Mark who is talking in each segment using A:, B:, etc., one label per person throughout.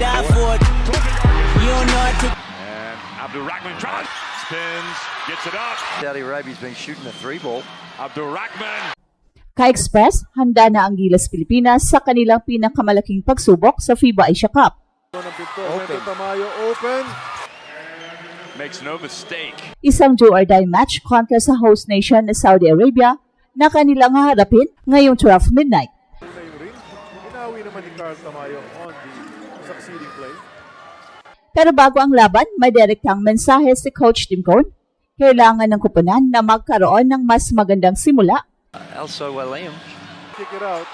A: that foot. You know what to.
B: And Abdulrahman tries, spins, gets it up.
C: Saudi Arabia's been shooting the 3-ball.
B: Abdulrahman.
D: Ka-Express, handa na ang Gilas Pilipinas sa kanilang pinakamalaking pagsubok sa FIBA Asia Cup.
C: Open.
E: Tamayo open.
B: Makes no mistake.
D: Isang do-or-die match kontra sa host nation na Saudi Arabia na kanilang haharapin ngayong 12 midnight.
E: Inawi naman ni Carl Tamayo on the succeeding play.
D: Pero bago ang laban, may direktang mensahe si Coach Tim Cone. Kailangan ng kupunan na magkaroon ng mas magandang simula
C: Also Liam.
E: Kick it out.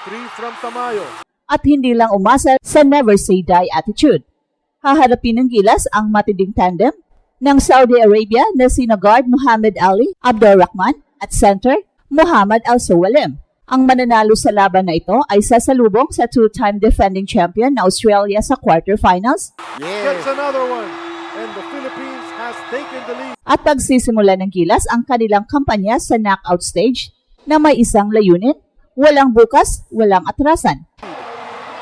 E: 3 from Tamayo.
D: at hindi lang umasa sa never say die attitude. Haharapin ng Gilas ang matinding tandem ng Saudi Arabia na sina guard Muhammad Ali Abdulrahman at center Muhammad Al-Sawalim. Ang mananalo sa laban na ito ay sasalubong sa two-time defending champion na Australia sa quarterfinals.
E: Gets another one. And the Philippines has taken the lead.
D: At pagsisimula ng Gilas ang kanilang kampanya sa knockout stage na may isang layunin, walang bukas, walang atrasan.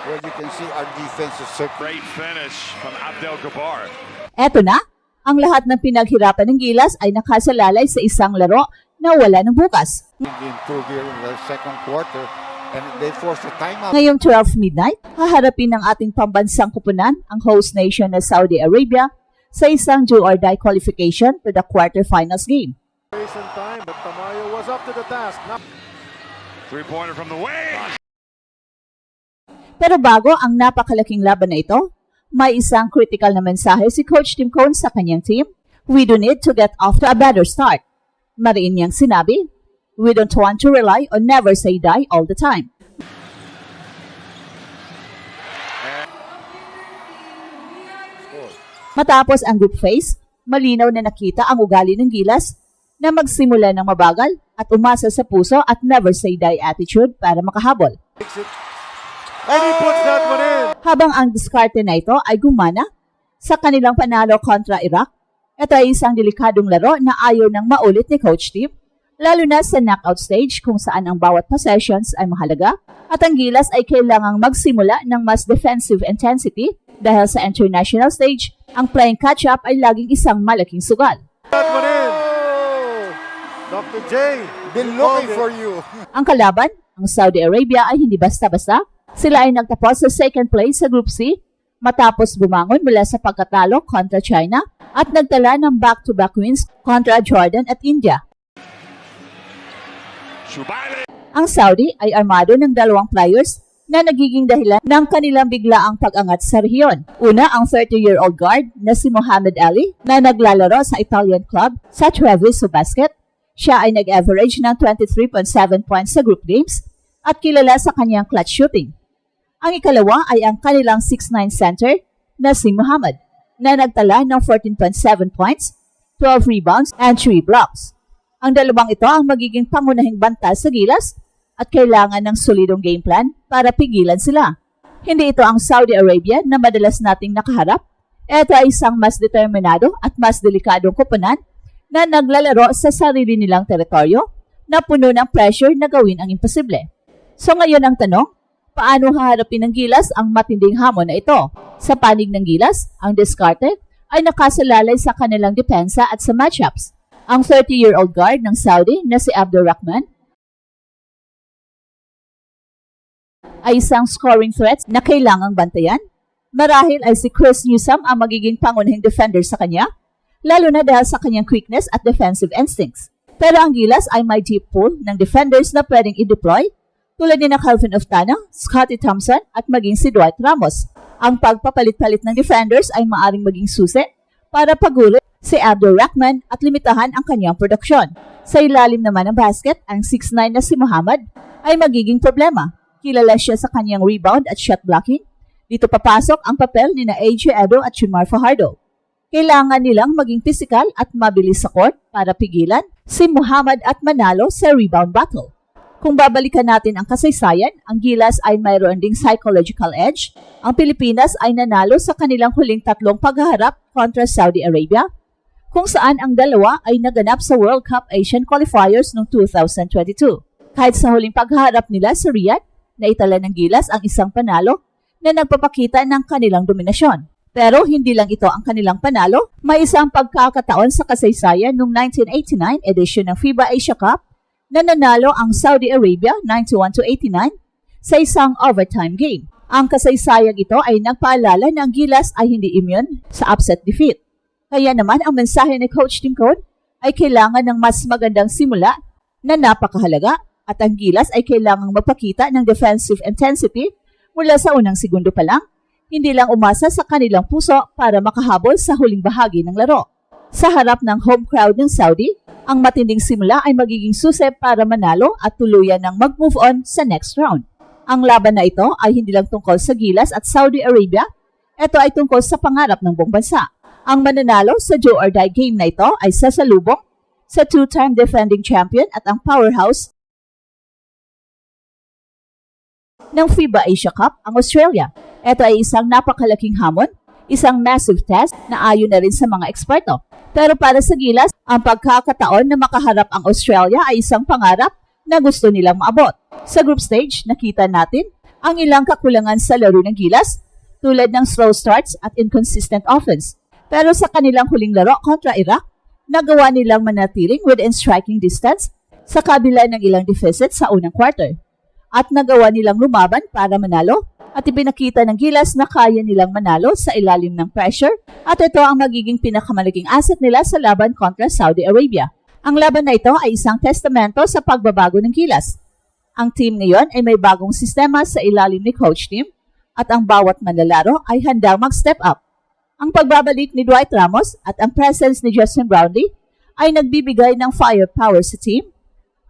F: Well, you can see our defense is so
B: Great finish from Abdel Gabar.
D: Eto na, ang lahat ng pinaghirapan ng Gilas ay nakasalalay sa isang laro na wala ng bukas.
F: improved here in the second quarter, and they forced a timeout.
D: Ngayong 12 midnight, haharapin ng ating pambansang kupunan ang host nation na Saudi Arabia sa isang do-or-die qualification to the quarterfinals game.
E: Recent time, but Tamayo was up to the task.
B: Three-pointer from the way.
D: Pero bago ang napakalaking laban na ito, may isang critical na mensahe si Coach Tim Cone sa kanyang team. We do need to get off to a better start. Mariin niyang sinabi, we don't want to rely on never say die all the time. Matapos ang group phase, malinaw na nakita ang ugali ng Gilas na magsimula ng mabagal at umasa sa puso at never say die attitude para makahabol.
E: And he puts that one in.
D: Habang ang diskarte na ito ay gumana sa kanilang panalo kontra Iraq, ito ay isang delikadong laro na ayaw nang maulit ni Coach Tim, lalo na sa knockout stage kung saan ang bawat possessions ay mahalaga at ang Gilas ay kailangang magsimula ng mas defensive intensity dahil sa international stage, ang playing catch-up ay laging isang malaking sugal.
E: That one in. Dr. J.
F: Been looking for you.
D: Ang kalaban, ang Saudi Arabia ay hindi basta-basta. Sila ay nagtapos sa second place sa Group C matapos bumangon mula sa pagkatalo kontra China at nagtala ng back-to-back wins kontra Jordan at India.
B: Shubaili.
D: Ang Saudi ay armado ng dalawang players na nagiging dahilan ng kanilang biglaang pag-angat sa rehiyon. Una, ang 30-year-old guard na si Muhammad Ali na naglalaro sa Italian club sa Treviso Basket. Siya ay nag-average ng 23.7 points sa group games at kilala sa kanyang clutch shooting. Ang ikalawa ay ang kanilang 6'9 center na si Muhammad na nagtala ng 14.7 points, 12 rebounds, and 3 blocks. Ang dalawang ito ang magiging pangunahing banta sa Gilas at kailangan ng solidong game plan para pigilan sila. Hindi ito ang Saudi Arabia na madalas nating nakaharap. Ito ay isang mas determinado at mas delikadong koponan na naglalaro sa sarili nilang teritoryo na puno ng pressure na gawin ang imposible. So ngayon ang tanong, paano haharapin ng Gilas ang matinding hamon na ito? Sa panig ng Gilas, ang diskarte ay nakasalalay sa kanilang depensa at sa matchups. Ang 30-year-old guard ng Saudi na si Abdulrahman ay isang scoring threat na kailangang bantayan. Marahil ay si Chris Newsome ang magiging pangunahing defender sa kanya, lalo na dahil sa kanyang quickness at defensive instincts. Pero ang Gilas ay may deep pool ng defenders na pwedeng i-deploy tulad ni na Calvin Oftana, Scottie Thompson at maging si Dwight Ramos. Ang pagpapalit-palit ng defenders ay maaring maging susi para pagulit si Abdulrahman at limitahan ang kanyang produksyon. Sa ilalim naman ng basket, ang 6'9 na si Muhammad ay magiging problema. Kilala siya sa kanyang rebound at shot blocking. Dito papasok ang papel ni na AJ Edo at Chumar Fajardo. Kailangan nilang maging pisikal at mabilis sa court para pigilan si Muhammad at manalo sa rebound battle. Kung babalikan natin ang kasaysayan, ang Gilas ay mayroon ding psychological edge. Ang Pilipinas ay nanalo sa kanilang huling tatlong paghaharap kontra Saudi Arabia, kung saan ang dalawa ay naganap sa World Cup Asian Qualifiers noong 2022. Kahit sa huling paghaharap nila sa Riyadh, naitala ng Gilas ang isang panalo na nagpapakita ng kanilang dominasyon. Pero hindi lang ito ang kanilang panalo, may isang pagkakataon sa kasaysayan noong 1989 edition ng FIBA Asia Cup na nanalo ang Saudi Arabia 91-89 sa isang overtime game. Ang kasaysayang ito ay nagpaalala na ang Gilas ay hindi immune sa upset defeat. Kaya naman ang mensahe ni Coach Tim Cone ay kailangan ng mas magandang simula na napakahalaga at ang Gilas ay kailangang magpakita ng defensive intensity mula sa unang segundo pa lang, hindi lang umasa sa kanilang puso para makahabol sa huling bahagi ng laro. Sa harap ng home crowd ng Saudi, ang matinding simula ay magiging susi para manalo at tuluyan ng mag-move on sa next round. Ang laban na ito ay hindi lang tungkol sa Gilas at Saudi Arabia, ito ay tungkol sa pangarap ng buong bansa. Ang mananalo sa do or die game na ito ay sasalubong sa two-time defending champion at ang powerhouse ng FIBA Asia Cup, ang Australia. Ito ay isang napakalaking hamon, isang massive test na ayon na rin sa mga eksperto. Pero para sa Gilas, ang pagkakataon na makaharap ang Australia ay isang pangarap na gusto nilang maabot. Sa group stage, nakita natin ang ilang kakulangan sa laro ng Gilas tulad ng slow starts at inconsistent offense. Pero sa kanilang huling laro kontra Iraq, nagawa nilang manatiling within striking distance sa kabila ng ilang deficit sa unang quarter. At nagawa nilang lumaban para manalo at ipinakita ng Gilas na kaya nilang manalo sa ilalim ng pressure at ito ang magiging pinakamalaking asset nila sa laban kontra Saudi Arabia. Ang laban na ito ay isang testamento sa pagbabago ng Gilas. Ang team ngayon ay may bagong sistema sa ilalim ni Coach Tim at ang bawat manlalaro ay handang mag-step up. Ang pagbabalik ni Dwight Ramos at ang presence ni Justin Brownlee ay nagbibigay ng firepower sa team.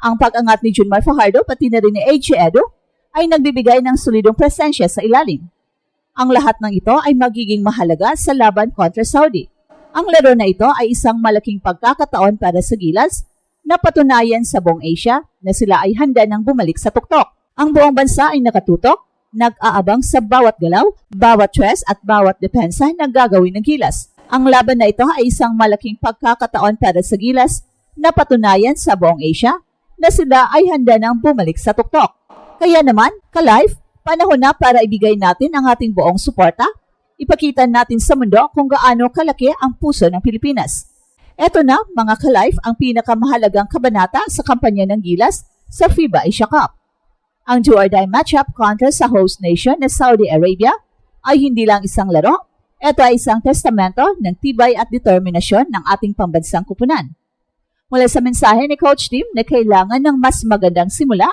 D: Ang pag-angat ni Junmar Fajardo pati na rin ni AJ Edo ay nagbibigay ng solidong presensya sa ilalim. Ang lahat ng ito ay magiging mahalaga sa laban kontra Saudi. Ang laro na ito ay isang malaking pagkakataon para sa Gilas na patunayan sa buong Asia na sila ay handa nang bumalik sa tuktok. Ang buong bansa ay nakatutok, nag-aabang sa bawat galaw, bawat tres at bawat depensa na gagawin ng Gilas. Ang laban na ito ay isang malaking pagkakataon para sa Gilas na patunayan sa buong Asia na sila ay handa nang bumalik sa tuktok. Kaya naman, ka-live, panahon na para ibigay natin ang ating buong suporta. Ipakita natin sa mundo kung gaano kalaki ang puso ng Pilipinas. Eto na, mga ka-live, ang pinakamahalagang kabanata sa kampanya ng Gilas sa FIBA Asia Cup. Ang do or die matchup kontra sa host nation na Saudi Arabia ay hindi lang isang laro, ito ay isang testamento ng tibay at determinasyon ng ating pambansang kupunan. Mula sa mensahe ni Coach Tim na kailangan ng mas magandang simula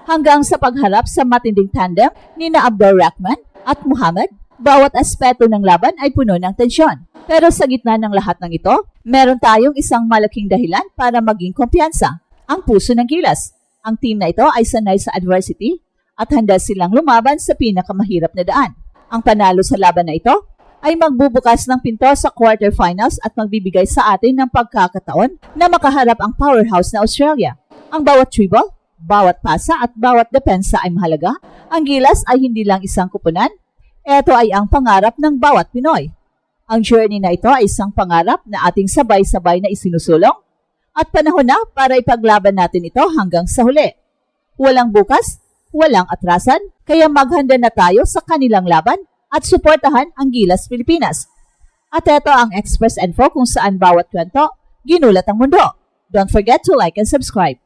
D: hanggang sa pagharap sa matinding tandem ni Abdul Rahman at Muhammad, bawat aspeto ng laban ay puno ng tensyon. Pero sa gitna ng lahat ng ito, meron tayong isang malaking dahilan para maging kumpiyansa, ang puso ng Gilas. Ang team na ito ay sanay sa adversity at handa silang lumaban sa pinakamahirap na daan. Ang panalo sa laban na ito ay magbubukas ng pinto sa quarterfinals at magbibigay sa atin ng pagkakataon na makaharap ang powerhouse na Australia. Ang bawat dribble, bawat pasa at bawat depensa ay mahalaga. Ang Gilas ay hindi lang isang kupunan. Ito ay ang pangarap ng bawat Pinoy. Ang journey na ito ay isang pangarap na ating sabay-sabay na isinusulong at panahon na para ipaglaban natin ito hanggang sa huli. Walang bukas, walang atrasan, kaya maghanda na tayo sa kanilang laban at suportahan ang Gilas Pilipinas. At ito ang Express Info kung saan bawat kwento ginulat ang mundo. Don't forget to like and subscribe.